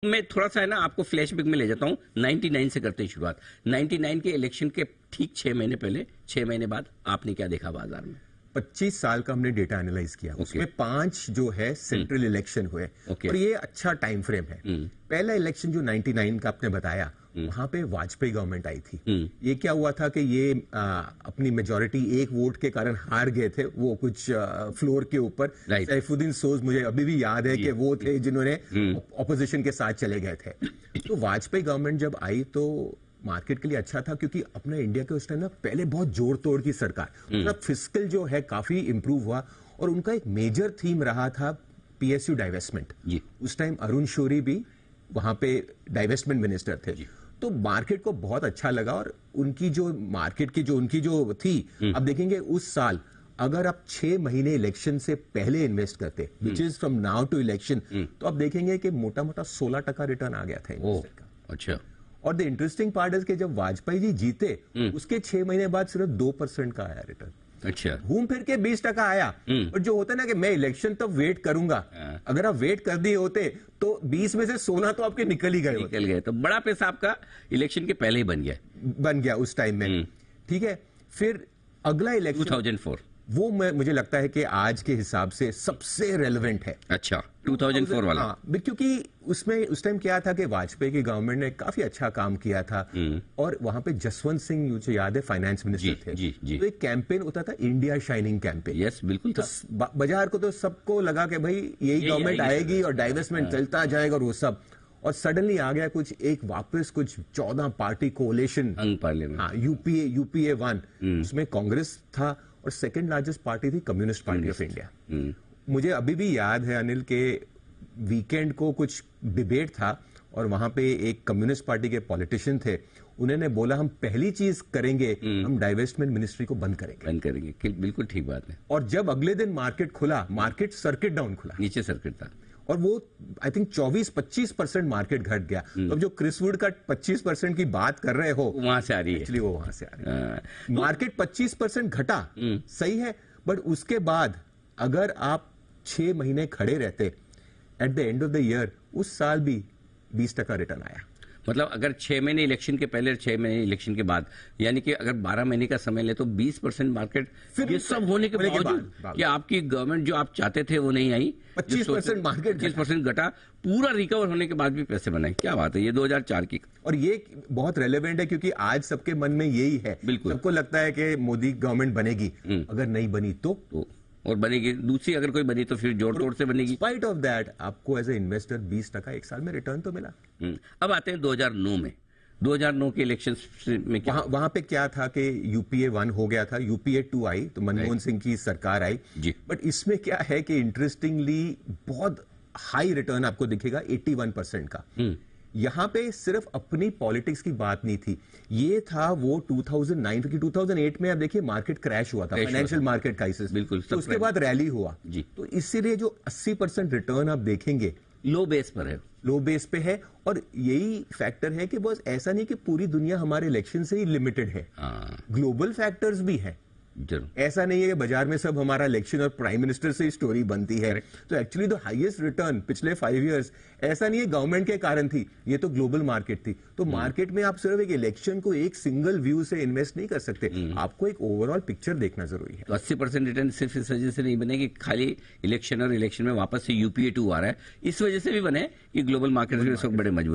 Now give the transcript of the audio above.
मैं थोड़ा सा है ना आपको फ्लैशबैक में ले जाता हूँ, 99 से करते हैं शुरुआत। 99 के इलेक्शन के ठीक 6 महीने पहले, 6 महीने बाद आपने क्या देखा बाजार में? 25 साल का हमने डेटा एनालाइज किया, उसमें 5 जो है सेंट्रल इलेक्शन हुए, और ये अच्छा टाइम फ्रेम है। पहला इलेक्शन जो 99 का आपने बताया, वहां पे वाजपेयी गवर्नमेंट आई थी। ये क्या हुआ था कि ये अपनी मेजॉरिटी एक वोट के कारण हार गए थे, वो कुछ फ्लोर के ऊपर। सैफुद्दीन सोज मुझे अभी भी याद है कि वो थे जिन्होंने ऑपोजिशन के साथ चले गए थे। तो वाजपेयी गवर्नमेंट जब आई तो मार्केट के लिए अच्छा था, क्योंकि अपना इंडिया के उस टाइम ना पहले बहुत जोड़ तोड़ की सरकार, उनका फिस्कल जो है काफी इंप्रूव हुआ, और उनका एक मेजर थीम रहा था पीएसयू डाइवेस्टमेंट। उस टाइम अरुण शौरी भी वहां पे डाइवेस्टमेंट मिनिस्टर थे। तो मार्केट को बहुत अच्छा लगा, और उनकी जो मार्केट की जो उनकी जो थी, अब देखेंगे उस साल अगर आप 6 महीने इलेक्शन से पहले इन्वेस्ट करते, which is from now to election, तो आप देखेंगे कि मोटा मोटा 16% रिटर्न आ गया था इन्वेस्टर का। अच्छा। और द इंटरेस्टिंग पार्ट है कि जब वाजपेयी जी जीते, उसके 6 महीने बाद सिर्फ 2% का आया रिटर्न। अच्छा। घूम फिर के 20% आया। और जो होता है ना कि मैं इलेक्शन तब वेट करूंगा, अगर आप वेट कर दिए होते तो 20 में से 16 तो आपके निकल ही गए। तो बड़ा पैसा आपका इलेक्शन के पहले ही बन गया उस टाइम में। ठीक है, फिर अगला इलेक्शन 2004, वो मुझे लगता है कि आज के हिसाब से सबसे रेलेवेंट है। अच्छा, 2004 वाला। हाँ, क्योंकि उसमें उस टाइम क्या था कि वाजपेयी की गवर्नमेंट ने काफी अच्छा काम किया था, और वहां पे जसवंत सिंह मुझे याद है फाइनेंस मिनिस्टर थे। जी। तो एक कैंपेन होता था, इंडिया शाइनिंग कैंपेन। यस, बिल्कुल था। तो बाजार को तो सबको लगा कि भाई यही गवर्नमेंट आएगी और डाइवेस्टमेंट चलता जाएगा और वो सब, और सडनली आ गया कुछ एक वापस कुछ 14 पार्टी कोalition, यूपीए 1, उसमें कांग्रेस था, और सेकंड लार्जेस्ट पार्टी थी कम्युनिस्ट पार्टी ऑफ इंडिया। मुझे अभी भी याद है अनिल के वीकेंड को कुछ डिबेट था, और वहां पे एक कम्युनिस्ट पार्टी के पॉलिटिशियन थे, उन्होंने बोला हम पहली चीज करेंगे, हम डाइवेस्टमेंट मिनिस्ट्री को बंद करेंगे। बिल्कुल ठीक बात है। और जब अगले दिन मार्केट खुला, मार्केट सर्किट डाउन खुला, नीचे सर्किट था, और वो आई थिंक 24-25% मार्केट घट गया। अब जो क्रिस वुड का 25% की बात कर रहे हो, वहां से आ रही है, एक्चुअली वो वहां से आ रही है। मार्केट 25% घटा, सही है, बट उसके बाद अगर आप 6 महीने खड़े रहते, at the end of the year उस साल भी 20% रिटर्न आया। मतलब अगर 6 महीने इलेक्शन के पहले, 6 महीने इलेक्शन के बाद, यानी कि अगर 12 महीने का समय ले तो 20% मार्केट, ये सब होने के बावजूद कि आपकी गवर्नमेंट जो आप चाहते थे वो नहीं आई, 25% मार्केट 25% घटा, पूरा रिकवर होने के बाद भी पैसे बनाए। क्या बात है, ये 2004 की। और ये बहुत रेलेवेंट है, क्योंकि आज सबके मन में यही है, सबको लगता है कि मोदी गवर्नमेंट बनेगी, अगर नहीं बनी तो और बनेगी दूसरी, अगर कोई बनी तो फिर जोड़ तोड़ से बनेगी। स्पाइट ऑफ दैट आपको एज ए इन्वेस्टर 20% एक साल में रिटर्न तो मिला। अब आते हैं 2009 में। 2009 के इलेक्शन में क्या वहां पे क्या था कि यूपीए 1 हो गया था, यूपीए 2 आई तो मनमोहन सिंह की सरकार आई। बट इसमें क्या है कि इंटरेस्टिंगली बहुत हाई रिटर्न आपको दिखेगा, 81% का। यहां पे सिर्फ अपनी पॉलिटिक्स की बात नहीं थी, ये था वो 2009 की 2008 में आप देखिए मार्केट क्रैश हुआ था, फाइनेंशियल मार्केट क्राइसिस। बिल्कुल। तो उसके बाद रैली हुआ जी। तो इसीलिए जो 80% रिटर्न आप देखेंगे लो बेस पर है, लो बेस पे है। और यही फैक्टर है कि बस ऐसा नहीं कि पूरी दुनिया हमारे इलेक्शन से ही लिमिटेड है, ग्लोबल फैक्टर्स भी है। ऐसा नहीं है कि बाजार में सब हमारा इलेक्शन और प्राइम मिनिस्टर से ही स्टोरी बनती है। तो एक्चुअली द हाईएस्ट रिटर्न पिछले 5 इयर्स ऐसा नहीं है गवर्नमेंट के कारण थी, ये तो ग्लोबल मार्केट थी। तो मार्केट में आप सिर्फ एक इलेक्शन को एक सिंगल व्यू से इन्वेस्ट नहीं कर सकते, आपको एक ओवरऑल पिक्चर देखना जरूरी है। तो 80% रिटर्न सिर्फ इस वजह से नहीं बने कि खाली इलेक्शन और इलेक्शन में वापस से यूपीए 2 आ रहा है, इस वजह से भी बने कि ग्लोबल मार्केट में सब बड़े मजबूत